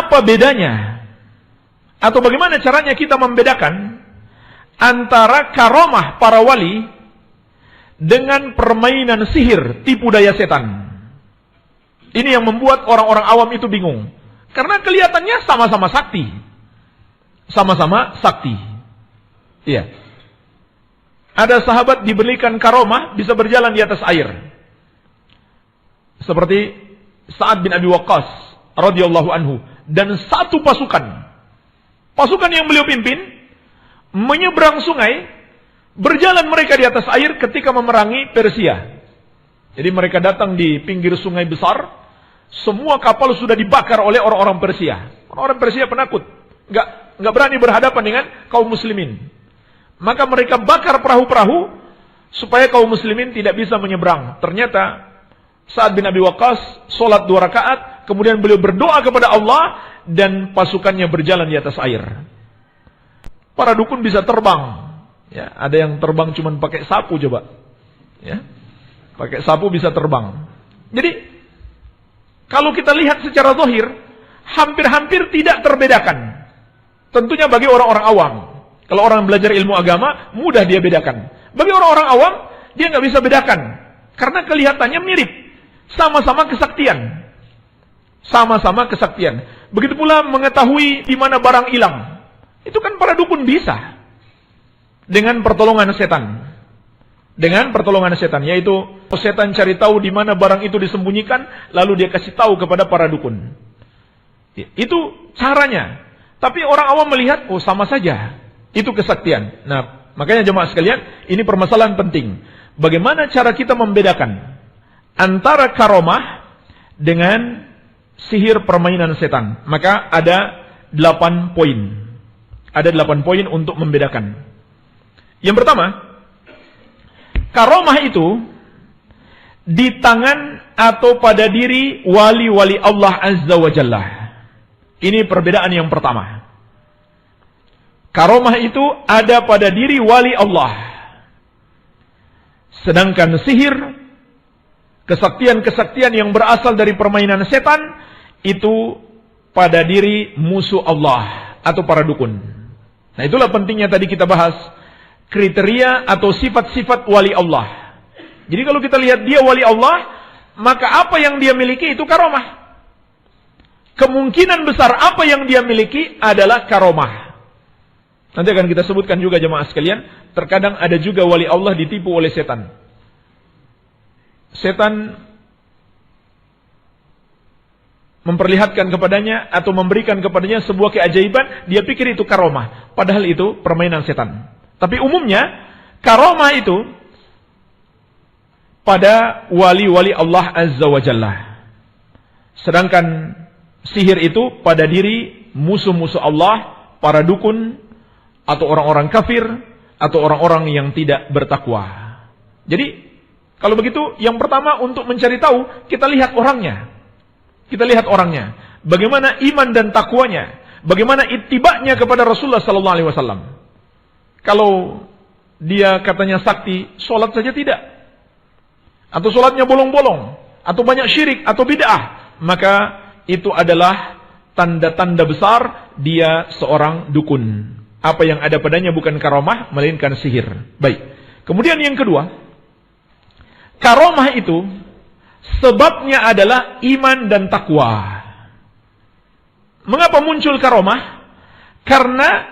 apa bedanya? Atau bagaimana caranya kita membedakan antara karomah para wali dengan permainan sihir, tipu daya setan? Ini yang membuat orang-orang awam itu bingung. Karena kelihatannya sama-sama sakti. Sama-sama sakti. Iya. Ada sahabat diberikan karomah bisa berjalan di atas air. Seperti Sa'ad bin Abi Waqqas radhiyallahu anhu, dan satu pasukan yang beliau pimpin menyeberang sungai, berjalan mereka di atas air ketika memerangi Persia. Jadi mereka datang di pinggir sungai besar, semua kapal sudah dibakar oleh orang-orang Persia. Orang-orang Persia penakut, nggak berani berhadapan dengan kaum muslimin. Maka mereka bakar perahu-perahu supaya kaum muslimin tidak bisa menyeberang. Ternyata Sa'ad bin Abi Waqqas sholat 2 rakaat, kemudian beliau berdoa kepada Allah dan pasukannya berjalan di atas air. Para dukun bisa terbang. Ya, ada yang terbang cuma pakai sapu coba. Ya, pakai sapu bisa terbang. Jadi kalau kita lihat secara zahir, hampir-hampir tidak terbedakan. Tentunya bagi orang-orang awam. Kalau orang belajar ilmu agama, mudah dia bedakan. Bagi orang-orang awam, dia nggak bisa bedakan. Karena kelihatannya mirip. Sama-sama kesaktian. Sama-sama kesaktian. Begitu pula mengetahui di mana barang hilang. Itu kan para dukun bisa. Dengan pertolongan setan. Dengan pertolongan setan. Yaitu setan cari tahu di mana barang itu disembunyikan, lalu dia kasih tahu kepada para dukun. Itu caranya. Tapi orang awam melihat, oh sama saja. Itu kesaktian. Nah, makanya jemaah sekalian, ini permasalahan penting. Bagaimana cara kita membedakan antara karomah dengan sihir permainan setan? Maka ada 8 poin. Ada 8 poin untuk membedakan. Yang pertama, karomah itu di tangan atau pada diri wali-wali Allah Azza wa Jalla. Ini perbedaan yang pertama. Karomah itu ada pada diri wali Allah. Sedangkan sihir, kesaktian-kesaktian yang berasal dari permainan setan, itu pada diri musuh Allah atau para dukun. Nah, itulah pentingnya tadi kita bahas kriteria atau sifat-sifat wali Allah. Jadi kalau kita lihat dia wali Allah, maka apa yang dia miliki itu karomah. Kemungkinan besar apa yang dia miliki adalah karomah. Nanti akan kita sebutkan juga jemaah sekalian, terkadang ada juga wali Allah ditipu oleh setan. Setan memperlihatkan kepadanya atau memberikan kepadanya sebuah keajaiban, dia pikir itu karomah, padahal itu permainan setan. Tapi umumnya karomah itu pada wali-wali Allah Azza wa Jalla. Sedangkan sihir itu pada diri musuh-musuh Allah, para dukun, atau orang-orang kafir, atau orang-orang yang tidak bertakwa. Jadi, kalau begitu, yang pertama untuk mencari tahu, kita lihat orangnya. Kita lihat orangnya. Bagaimana iman dan takwanya. Bagaimana ittiba'nya kepada Rasulullah SAW. Kalau dia katanya sakti, sholat saja tidak. Atau sholatnya bolong-bolong. Atau banyak syirik, atau bid'ah. Maka itu adalah tanda-tanda besar dia seorang dukun. Apa yang ada padanya bukan karomah, melainkan sihir. Baik. Kemudian yang kedua, karomah itu sebabnya adalah iman dan takwa. Mengapa muncul karomah? Karena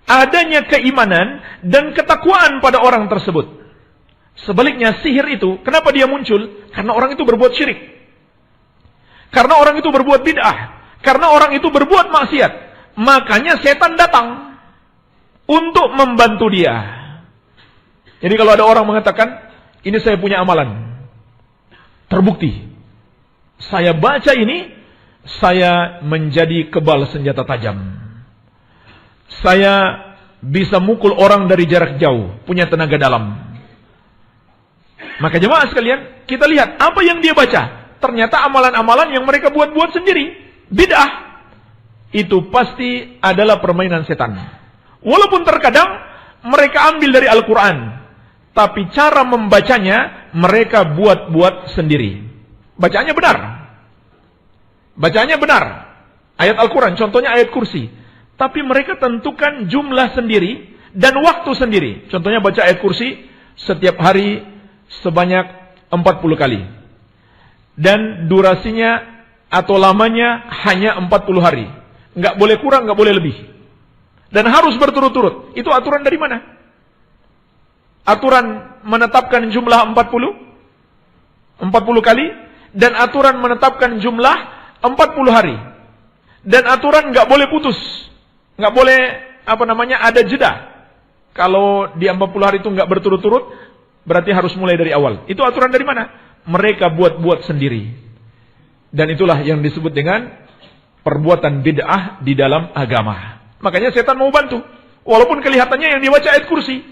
adanya keimanan dan ketakwaan pada orang tersebut. Sebaliknya sihir itu, kenapa dia muncul? Karena orang itu berbuat syirik. Karena orang itu berbuat bid'ah. Karena orang itu berbuat maksiat. Makanya setan datang untuk membantu dia. Jadi kalau ada orang mengatakan, ini saya punya amalan, terbukti, saya baca ini, saya menjadi kebal senjata tajam, saya bisa mukul orang dari jarak jauh, punya tenaga dalam. Maka jemaah sekalian, kita lihat apa yang dia baca. Ternyata amalan-amalan yang mereka buat-buat sendiri, bid'ah. Itu pasti adalah permainan setan. Walaupun terkadang mereka ambil dari Al-Quran, tapi cara membacanya mereka buat-buat sendiri. Bacaannya benar. Bacaannya benar. Ayat Al-Quran, contohnya ayat kursi. Tapi mereka tentukan jumlah sendiri dan waktu sendiri. Contohnya baca ayat kursi setiap hari sebanyak 40 kali. Dan durasinya atau lamanya hanya 40 hari. Nggak boleh kurang, nggak boleh lebih. Dan harus berturut-turut. Itu aturan dari mana? Aturan menetapkan jumlah 40 kali. Dan aturan menetapkan jumlah 40 hari. Dan aturan nggak boleh putus. Nggak boleh, ada jeda. Kalau di 40 hari itu nggak berturut-turut, berarti harus mulai dari awal. Itu aturan dari mana? Mereka buat-buat sendiri. Dan itulah yang disebut dengan perbuatan bid'ah di dalam agama. Makanya setan mau bantu. Walaupun kelihatannya yang dibaca ayat kursi.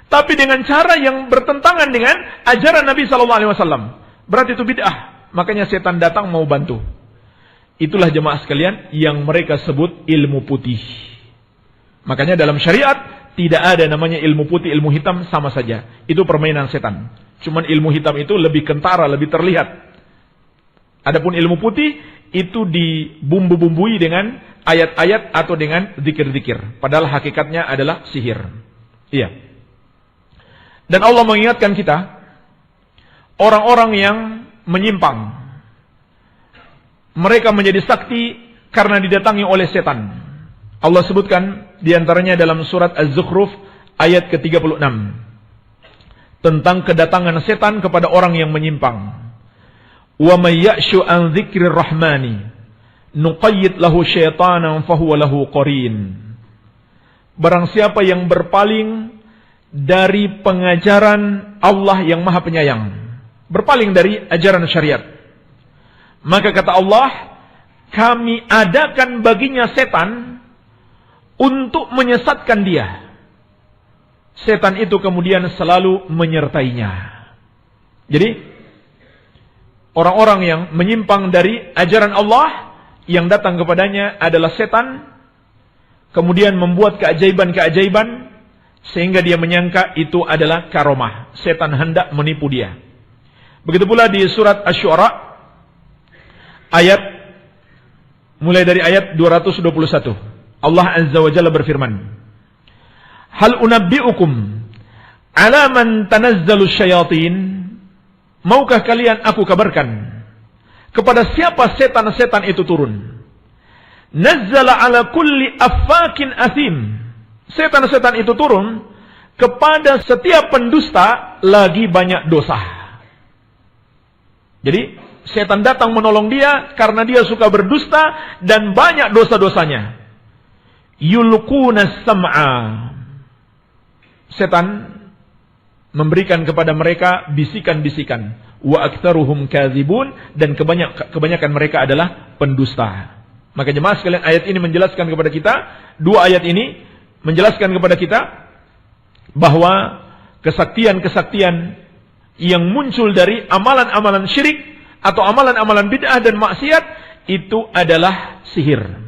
Tapi dengan cara yang bertentangan dengan ajaran Nabi SAW. Berarti itu bid'ah. Makanya setan datang mau bantu. Itulah jemaah sekalian yang mereka sebut ilmu putih. Makanya dalam syariat tidak ada namanya ilmu putih, ilmu hitam, sama saja. Itu permainan setan. Cuman ilmu hitam itu lebih kentara, lebih terlihat. Adapun ilmu putih itu dibumbu-bumbui dengan ayat-ayat atau dengan zikir-zikir. Padahal hakikatnya adalah sihir. Iya. Dan Allah mengingatkan kita, orang-orang yang menyimpang, mereka menjadi sakti karena didatangi oleh setan. Allah sebutkan diantaranya dalam surat Az-Zukhruf ayat ke-36 tentang kedatangan setan kepada orang yang menyimpang. Wa may ya'shu an dzikrir rahmani nuqayyid lahu syaitanan fahuwa lahu qarin. Barang siapa yang berpaling dari pengajaran Allah yang Maha Penyayang, berpaling dari ajaran syariat, maka kata Allah, kami adakan baginya setan untuk menyesatkan dia. Setan itu kemudian selalu menyertainya. Jadi orang-orang yang menyimpang dari ajaran Allah, yang datang kepadanya adalah setan, kemudian membuat keajaiban-keajaiban sehingga dia menyangka itu adalah karomah. Setan hendak menipu dia. Begitu pula di surat Asy-Syu'ara ayat mulai dari ayat 221. Allah Azza wa Jalla berfirman, hal unabbi'ukum ala man tanazzalu syayatin. Maukah kalian aku kabarkan kepada siapa setan-setan itu turun? Nazzala ala kulli affakin athim. Setan-setan itu turun kepada setiap pendusta lagi banyak dosa. Jadi setan datang menolong dia karena dia suka berdusta dan banyak dosa-dosanya. Yulquna sam'a. Setan memberikan kepada mereka bisikan-bisikan. Wa aktsaruhum kadzibun, dan kebanyakan mereka adalah pendusta. Maka jemaah sekalian, ayat ini menjelaskan kepada kita, dua ayat ini menjelaskan kepada kita bahwa kesaktian-kesaktian yang muncul dari amalan-amalan syirik atau amalan-amalan bid'ah dan maksiat itu adalah sihir.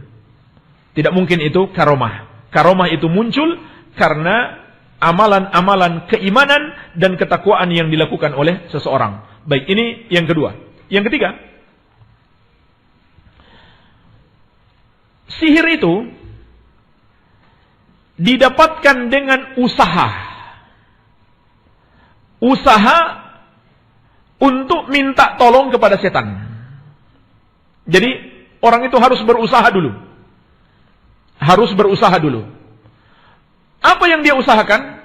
Tidak mungkin itu karomah. Karomah itu muncul karena amalan-amalan keimanan dan ketakwaan yang dilakukan oleh seseorang. Baik, ini yang kedua. Yang ketiga, sihir itu didapatkan dengan usaha. Usaha untuk minta tolong kepada setan. Jadi orang itu harus berusaha dulu. Harus berusaha dulu. Apa yang dia usahakan?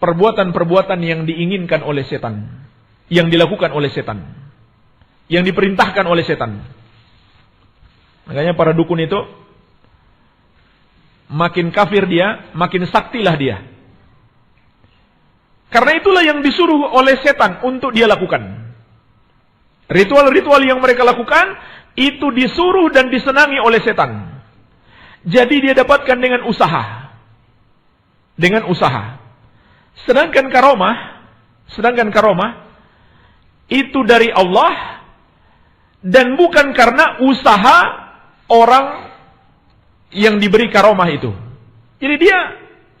Perbuatan-perbuatan yang diinginkan oleh setan, yang dilakukan oleh setan, yang diperintahkan oleh setan. Makanya para dukun itu makin kafir dia, makin saktilah dia. Karena itulah yang disuruh oleh setan untuk dia lakukan. Ritual-ritual yang mereka lakukan itu disuruh dan disenangi oleh setan. Jadi dia dapatkan dengan usaha. Dengan usaha. Sedangkan karomah itu dari Allah dan bukan karena usaha orang yang diberi karomah itu. Jadi dia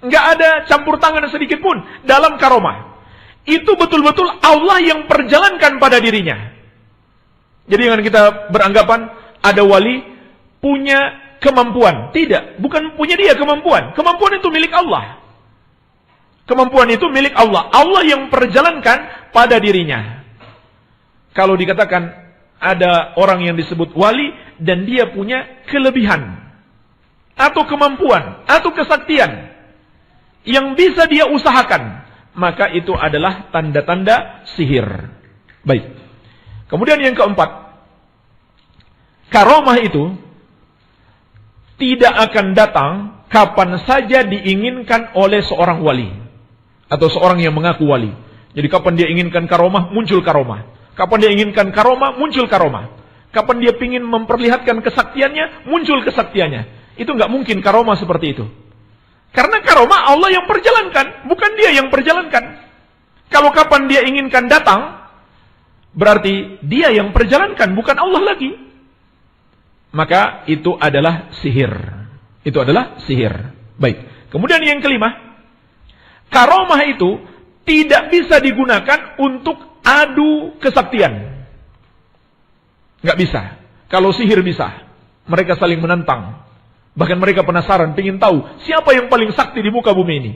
nggak ada campur tangan sedikit pun dalam karomah. Itu betul-betul Allah yang perjalankan pada dirinya. Jadi jangan kita beranggapan ada wali punya kemampuan. Tidak, bukan punya dia kemampuan. Kemampuan itu milik Allah. Kemampuan itu milik Allah. Allah yang perjalankan pada dirinya. Kalau dikatakan ada orang yang disebut wali dan dia punya kelebihan atau kemampuan atau kesaktian yang bisa dia usahakan, maka itu adalah tanda-tanda sihir. Baik. Kemudian yang keempat, karomah itu tidak akan datang kapan saja diinginkan oleh seorang wali atau seorang yang mengaku wali. Jadi kapan dia inginkan karomah, muncul karomah. Kapan dia inginkan karomah, muncul karomah. Kapan dia ingin memperlihatkan kesaktiannya, muncul kesaktiannya. Itu nggak mungkin karomah seperti itu. Karena karomah Allah yang perjalankan, bukan dia yang perjalankan. Kalau kapan dia inginkan datang, berarti dia yang perjalankan, bukan Allah lagi. Maka itu adalah sihir. Itu adalah sihir. Baik. Kemudian yang kelima, karomah itu tidak bisa digunakan untuk adu kesaktian. Nggak bisa. Kalau sihir bisa. Mereka saling menantang. Bahkan mereka penasaran, ingin tahu siapa yang paling sakti di muka bumi ini.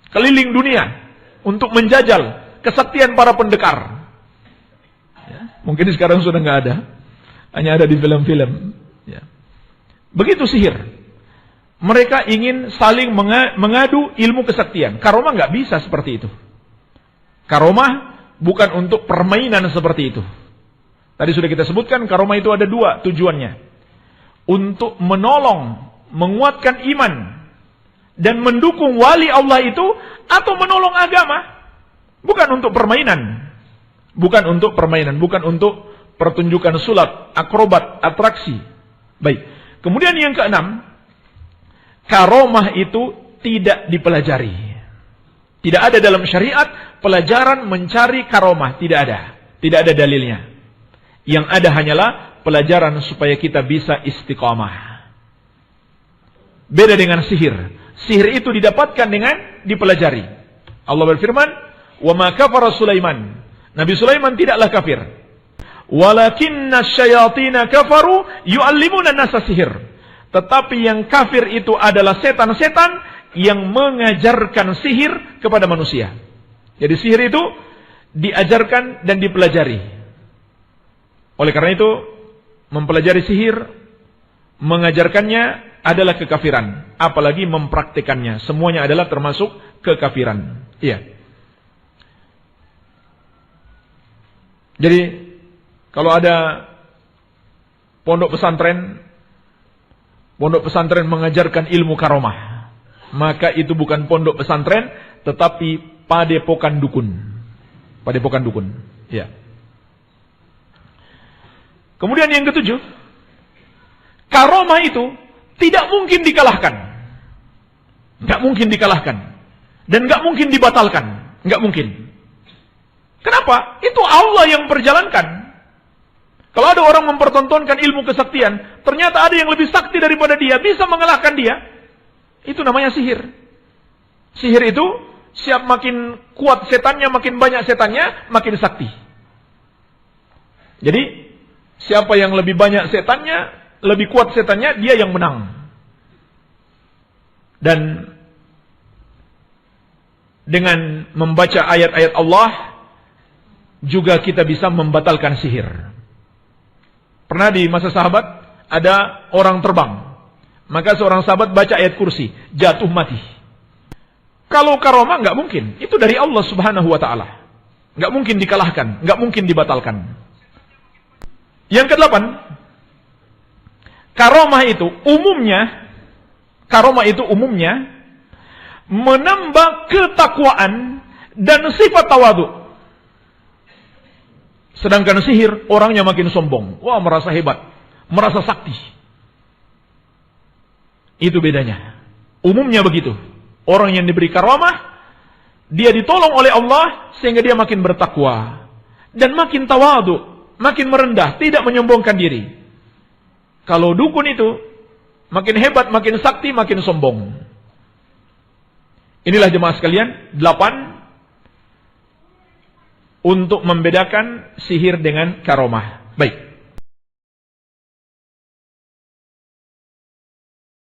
Keliling dunia untuk menjajal kesaktian para pendekar. Ya, mungkin sekarang sudah nggak ada. Hanya ada di film-film. Ya. Begitu sihir. Mereka ingin saling mengadu ilmu kesaktian. Karomah nggak bisa seperti itu. Karomah bukan untuk permainan seperti itu. Tadi sudah kita sebutkan, karomah itu ada dua tujuannya. Untuk menolong, menguatkan iman, dan mendukung wali Allah itu, atau menolong agama. Bukan untuk permainan. Bukan untuk permainan. Bukan untuk pertunjukan sulap, akrobat, atraksi. Baik. Kemudian yang keenam, karomah itu tidak dipelajari. Tidak ada dalam syariat pelajaran mencari karomah. Tidak ada. Tidak ada dalilnya. Yang ada hanyalah pelajaran supaya kita bisa istiqamah. Beda dengan sihir. Sihir itu didapatkan dengan dipelajari. Allah berfirman, "Wa ma kafara Sulaiman." Nabi Sulaiman tidaklah kafir. "Walakinna syayatina kafaru yu'allimuna an-nasa sihir." Tetapi yang kafir itu adalah setan-setan yang mengajarkan sihir kepada manusia. Jadi sihir itu diajarkan dan dipelajari. Oleh karena itu, mempelajari sihir, mengajarkannya adalah kekafiran. Apalagi mempraktikannya. Semuanya adalah termasuk kekafiran. Iya. Jadi, kalau ada pondok pesantren mengajarkan ilmu karomah, maka itu bukan pondok pesantren, tetapi padepokan dukun. Padepokan dukun. Iya. Kemudian yang ketujuh, karomah itu tidak mungkin dikalahkan. Nggak mungkin dikalahkan. Dan nggak mungkin dibatalkan. Nggak mungkin. Kenapa? Itu Allah yang perjalankan. Kalau ada orang mempertontonkan ilmu kesaktian, ternyata ada yang lebih sakti daripada dia, bisa mengalahkan dia. Itu namanya sihir. Sihir itu, siap makin kuat setannya, makin banyak setannya, makin sakti. Jadi, siapa yang lebih banyak setannya, lebih kuat setannya, dia yang menang. Dan dengan membaca ayat-ayat Allah, juga kita bisa membatalkan sihir. Pernah di masa sahabat, ada orang terbang. Maka seorang sahabat baca ayat kursi, jatuh mati. Kalau karomah nggak mungkin. Itu dari Allah Subhanahu wa ta'ala. Nggak mungkin dikalahkan, nggak mungkin dibatalkan. Yang kedelapan, karomah itu umumnya menambah ketakwaan dan sifat tawadhu. Sedangkan sihir, orangnya makin sombong. Wah, merasa hebat, merasa sakti. Itu bedanya. Umumnya begitu. Orang yang diberi karomah, dia ditolong oleh Allah sehingga dia makin bertakwa dan makin tawadhu. Makin merendah, tidak menyombongkan diri. Kalau dukun itu, makin hebat, makin sakti, makin sombong. Inilah jemaah sekalian, 8 untuk membedakan sihir dengan karomah. Baik.